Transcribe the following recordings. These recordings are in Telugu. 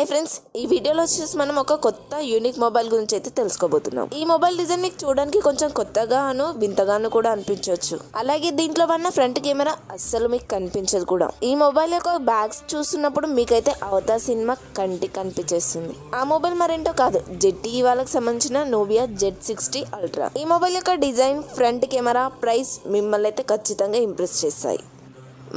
హాయ్ ఫ్రెండ్స్, ఈ వీడియోలో వచ్చేసి మనం ఒక కొత్త యూనిక్ మొబైల్ గురించి అయితే తెలుసుకోబోతున్నాం. ఈ మొబైల్ డిజైన్ మీకు చూడడానికి కొంచెం కొత్తగాను వింతగాను కూడా అనిపించవచ్చు. అలాగే దీంట్లో ఉన్న ఫ్రంట్ కెమెరా అస్సలు మీకు కనిపించదు కూడా. ఈ మొబైల్ యొక్క బ్యాగ్స్ చూస్తున్నప్పుడు మీకైతే అవతార్ సినిమా కంటికి కనిపించేస్తుంది. ఆ మొబైల్ మరేంటో కాదు, ZTE వాళ్ళకి సంబంధించిన నోబియా Z60 అల్ట్రా. ఈ మొబైల్ యొక్క డిజైన్, ఫ్రంట్ కెమెరా, ప్రైస్ మిమ్మల్ని అయితే ఖచ్చితంగా ఇంప్రెస్ చేస్తాయి.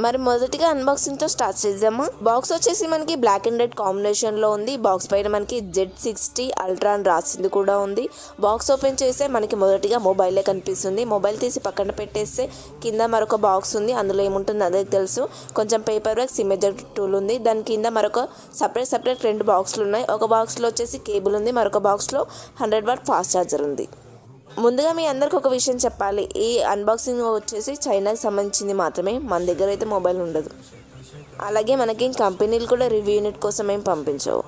మరి మొదటిగా అన్బాక్సింగ్ తో స్టార్ట్ చేద్దామా. బాక్స్ వచ్చేసి మనకి బ్లాక్ అండ్ రెడ్ కాంబినేషన్ లో ఉంది. బాక్స్ పైన మనకి Z60 అల్ట్రా అని రాసింది కూడా ఉంది. బాక్స్ ఓపెన్ చేస్తే మనకి మొదటిగా మొబైలే కనిపిస్తుంది. మొబైల్ తీసి పక్కన పెట్టేస్తే కింద మరొక బాక్స్ ఉంది. అందులో ఏముంటుంది అదే తెలుసు. కొంచెం పేపర్ వర్క్, సిమెజర్ టూల్ ఉంది. దాని కింద మరొక సపరేట్ రెండు బాక్స్లు ఉన్నాయి. ఒక బాక్స్ లో వచ్చేసి కేబుల్ ఉంది, మరొక బాక్స్ లో 100W ఫాస్ట్ ఛార్జర్ ఉంది. ముందుగా మీ అందరికి ఒక విషయం చెప్పాలి, ఈ అన్బాక్సింగ్ వచ్చేసి చైనాకి సంబంధించింది మాత్రమే, మన దగ్గర అయితే మొబైల్ ఉండదు. అలాగే మనకి కంపెనీలు కూడా రివ్యూ యూనిట్ కోసం ఏం పంపించవు.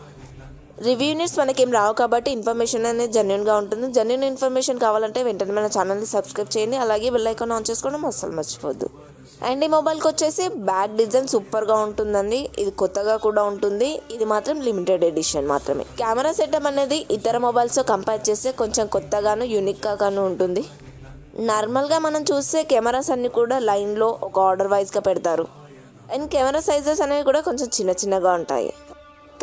రివ్యూ యూనిట్స్ మనకేం రావు కాబట్టి ఇన్ఫర్మేషన్ అనేది జెన్యూన్గా ఉంటుంది. జెన్యూన్ ఇన్ఫర్మేషన్ కావాలంటే వెంటనే మన ఛానల్ని సబ్స్క్రైబ్ చేయండి. అలాగే బెల్ ఐకాన్ ఆన్ చేసుకోవడం అస్సలు మర్చిపోద్దు. అండ్ ఈ మొబైల్కి వచ్చేసి బ్యాక్ డిజైన్ సూపర్గా ఉంటుందండి. ఇది కొత్తగా కూడా ఉంటుంది. ఇది మాత్రం లిమిటెడ్ ఎడిషన్ మాత్రమే. కెమెరా సెటప్ అనేది ఇతర మొబైల్స్తో కంపేర్ చేస్తే కొంచెం కొత్తగాను యూనిక్గాను ఉంటుంది. నార్మల్గా మనం చూస్తే కెమెరాస్ అన్ని కూడా లైన్లో ఒక ఆర్డర్ వైజ్గా పెడతారు. అండ్ కెమెరా సైజెస్ అనేవి కూడా కొంచెం చిన్నగా ఉంటాయి.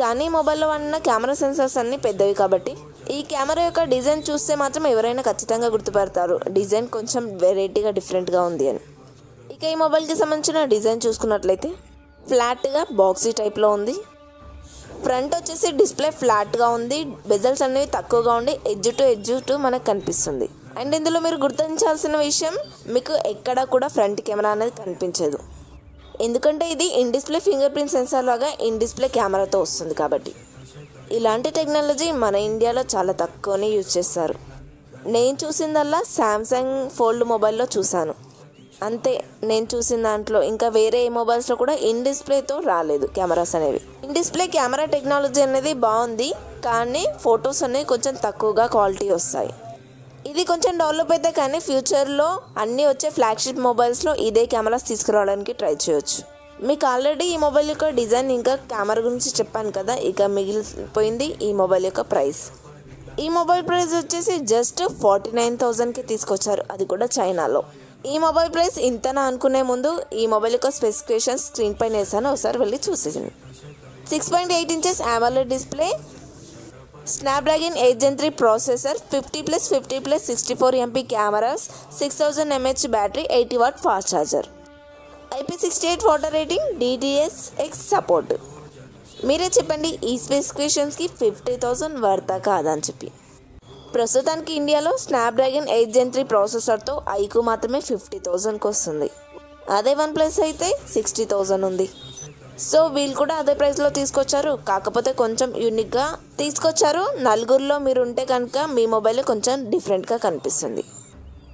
కానీ మొబైల్లో ఉన్న కెమెరా సెన్సర్స్ అన్ని పెద్దవి కాబట్టి ఈ కెమెరా యొక్క డిజైన్ చూస్తే మాత్రం ఎవరైనా ఖచ్చితంగా గుర్తుపడతారు, డిజైన్ కొంచెం వెరైటీగా డిఫరెంట్గా ఉంది అని. ఇక ఈ మొబైల్కి సంబంధించిన డిజైన్ చూసుకున్నట్లయితే ఫ్లాట్గా బాక్సీ టైప్లో ఉంది. ఫ్రంట్ వచ్చేసి డిస్ప్లే ఫ్లాట్గా ఉంది. బెజల్స్ అనేవి తక్కువగా ఉండి ఎడ్జ్ టు మనకు కనిపిస్తుంది. అండ్ ఇందులో మీరు గుర్తించాల్సిన విషయం, మీకు ఎక్కడ కూడా ఫ్రంట్ కెమెరా అనేది కనిపించదు. ఎందుకంటే ఇది in display finger print censor లాగా ఇన్ డిస్ప్లే కెమెరాతో వస్తుంది కాబట్టి. ఇలాంటి టెక్నాలజీ మన ఇండియాలో చాలా తక్కువనే యూజ్ చేస్తారు. నేను చూసిందల్లా శాంసంగ్ ఫోల్డ్ మొబైల్లో చూశాను అంతే. నేను చూసిన దాంట్లో ఇంకా వేరే ఏ మొబైల్స్లో కూడా ఇన్ డిస్ప్లేతో రాలేదు కెమెరాస్ అనేవి. ఇన్ డిస్ప్లే కెమెరా టెక్నాలజీ అనేది బాగుంది, కానీ ఫొటోస్ అనేవి కొంచెం తక్కువగా క్వాలిటీ వస్తాయి. ఇది కొంచెం డెవలప్ అయితే కానీ ఫ్యూచర్లో అన్నీ వచ్చే ఫ్లాగ్షిప్ మొబైల్స్లో ఇదే కెమెరాస్ తీసుకురావడానికి ట్రై చేయొచ్చు. మీకు ఆల్రెడీ ఈ మొబైల్ యొక్క డిజైన్ ఇంకా కెమెరా గురించి చెప్పాను కదా. ఇక మిగిలిపోయింది ఈ మొబైల్ యొక్క ప్రైస్. ఈ మొబైల్ ప్రైస్ వచ్చేసి జస్ట్ 49,000కి తీసుకొచ్చారు, అది కూడా చైనాలో. ఈ మొబైల్ ప్రైస్ ఇంతనా అనుకునే ముందు ఈ మొబైల్ యొక్క స్పెసిఫికేషన్స్ స్క్రీన్ పైన వేసాను, ఒకసారి వెళ్ళి చూసేయండి. 6.8 inches AMOLED display, Snapdragon 8 Gen 3 processor, 50+50+64 MP cameras, 6000 mAh battery, 80W fast charger, IP68 water rating, DTS:X support. మీరే చెప్పండి, ఈ స్పెసిఫికేషన్స్కి 50,000 వర్తా కాదని చెప్పి. ప్రస్తుతానికి ఇండియాలో స్నాప్డ్రాగన్ 8 Gen 3 ప్రాసెసర్తో ఐకు మాత్రమే 50,000కి వస్తుంది. అదే OnePlus అయితే 60,000 ఉంది. సో వీళ్ళు కూడా అదే ప్రైస్లో తీసుకొచ్చారు, కాకపోతే కొంచెం యూనిక్గా తీసుకొచ్చారు. నలుగురిలో మీరు ఉంటే కనుక మీ మొబైల్ కొంచెం డిఫరెంట్గా కనిపిస్తుంది.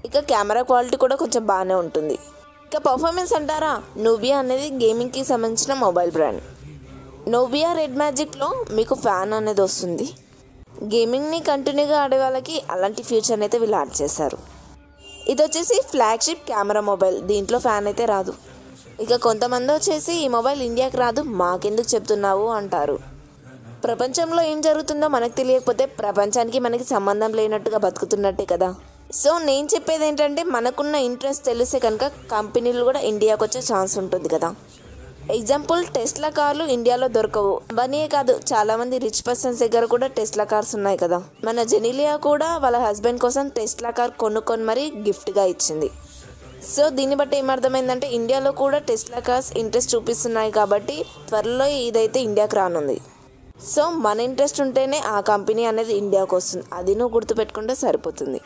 ఇక కెమెరా క్వాలిటీ కూడా కొంచెం బాగానే ఉంటుంది. ఇక పర్ఫార్మెన్స్ అంటారా, నోబియా అనేది గేమింగ్కి సంబంధించిన మొబైల్ బ్రాండ్. నోబియా రెడ్ మ్యాజిక్లో మీకు ఫ్యాన్ అనేది వస్తుంది. గేమింగ్ని కంటిన్యూగా ఆడే వాళ్ళకి అలాంటి ఫ్యూచర్ని అయితే వీళ్ళు యాడ్ చేశారు. ఇది వచ్చేసి ఫ్లాగ్షిప్ కెమెరా మొబైల్, దీంట్లో ఫ్యాన్ అయితే రాదు. ఇక కొంతమంది వచ్చేసి ఈ మొబైల్ ఇండియాకి రాదు, మాకెందుకు చెప్తున్నావు అంటారు. ప్రపంచంలో ఏం జరుగుతుందో మనకు తెలియకపోతే ప్రపంచానికి మనకి సంబంధం లేనట్టుగా బతుకుతున్నట్టే కదా. సో నేను చెప్పేది ఏంటంటే, మనకున్న ఇంట్రెస్ట్ తెలిస్తే కనుక కంపెనీలు కూడా ఇండియాకి వచ్చే ఛాన్స్ ఉంటుంది కదా. ఎగ్జాంపుల్, టెస్లా కార్లు ఇండియాలో దొరకవు. బనీయే కాదు, చాలామంది రిచ్ పర్సన్స్ దగ్గర కూడా టెస్లా కార్స్ ఉన్నాయి కదా. మన జెనిలియా కూడా వాళ్ళ హస్బెండ్ కోసం టెస్లా కార్ కొనుక్కొని మరీ గిఫ్ట్గా ఇచ్చింది. సో దీన్ని బట్టి ఏమర్థమైందంటే, ఇండియాలో కూడా టెస్లా కార్స్ ఇంట్రెస్ట్ చూపిస్తున్నాయి కాబట్టి త్వరలో ఇదైతే ఇండియాకి రానుంది. సో మన ఇంట్రెస్ట్ ఉంటేనే ఆ కంపెనీ అనేది ఇండియాకి వస్తుంది, అది నువ్వు గుర్తుపెట్టుకుంటే సరిపోతుంది.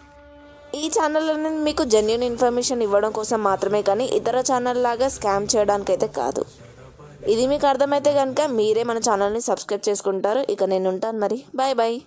ఈ ఛానల్ అనేది మీకు జెన్యూన్ ఇన్ఫర్మేషన్ ఇవ్వడం కోసం మాత్రమే, కానీ ఇతర ఛానల్ లాగా స్కామ్ చేయడానికైతే కాదు. ఇది మీకు అర్థమైతే కనుక మీరే మన ఛానల్ని సబ్స్క్రైబ్ చేసుకుంటారు. ఇక నేను ఉంటాను మరి, బాయ్.